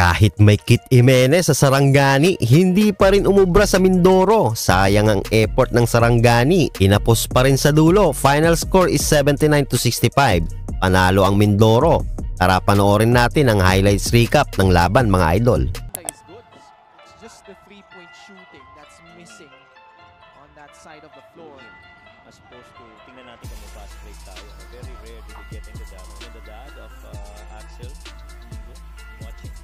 Kahit may Kit Jimenez sa Sarangani, hindi pa rin umubra sa Mindoro. Sayang ang effort ng Sarangani. Inapos pa rin sa dulo. Final score is 79-65. Panalo ang Mindoro. Tara panoorin natin ang highlights recap ng laban mga idol. It's just the 3-point shooting that's missing on that side of the floor. As opposed to, tingnan natin kung may fast break tayo. Very rare do we get into that. In the dad of Axel. Watching.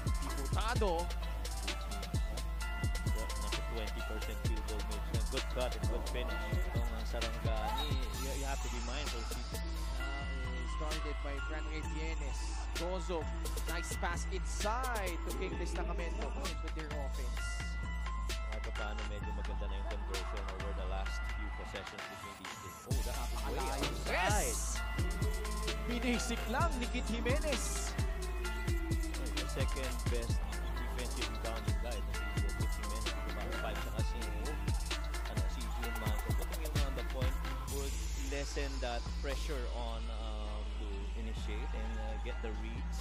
Diputado. Nasa 20% field goal made. Good cut and good finish. Itong Sarangani, you have to be mindful. Started by Frank Jimenez. Gozo, nice pass inside to King Destacamento with their offense. Kahit paano medyo maganda na yung conversion over the last few possessions between these two. Oh, that happened way outside. Yes! Binisik lang ni Kit Jimenez. The second best defensive rebounding guy na si Kit Jimenez. About 5 saka si June Manco. Putting him on the point would lessen that pressure on to initiate and get the reads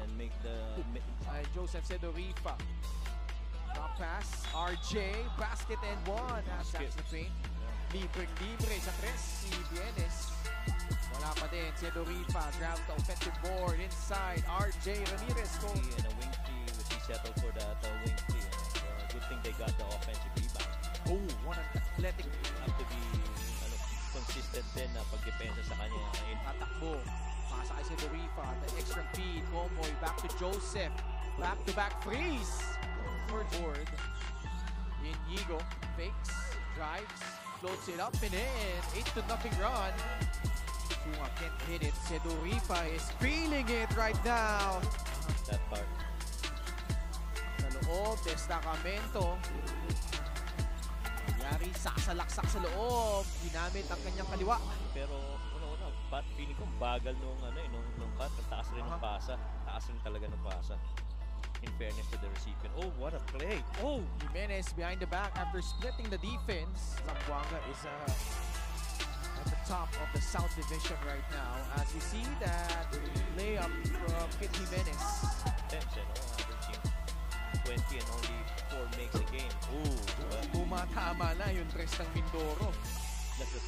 and make the... Joseph Sedorifa. Drop pass. RJ. Basket and one. That's the paint. Libre sa tres si Jimenez. Wala pa din. Sedorifa grabs the offensive board inside. RJ Ramirez. And a wing three, which he settled for that wing three. Good thing they got the offensive rebound. Oh, what an athletic. Have to be consistent din na pagdepensa sa kanya. Tatakbo. Pasa kay Sedorifa. The extra feed. Comoy back to Joseph. Back-to-back freeze. Third board. Inigo fakes, drives, floats it up and in. 8-0 run. Sunga can't hit it. Sedorifa is feeling it right now. That part. Sa loob, Destacamento. Nangyari, sasalaksak sa loob. Ginamit ang kanyang kaliwa. Pero una-una, feeling ko bagal nung cut. Taas rin ng pasa. Taas rin talaga ng pasa. In fairness to the recipient. Oh, what a play! Oh! Jimenez behind the back after splitting the defense. Zamboanga is at the top of the South Division right now as we see that layup from Kit Jimenez. Averaging 20 and only 4 makes a game. Ooh! Tumatama na yung tres ng Mindoro. That's the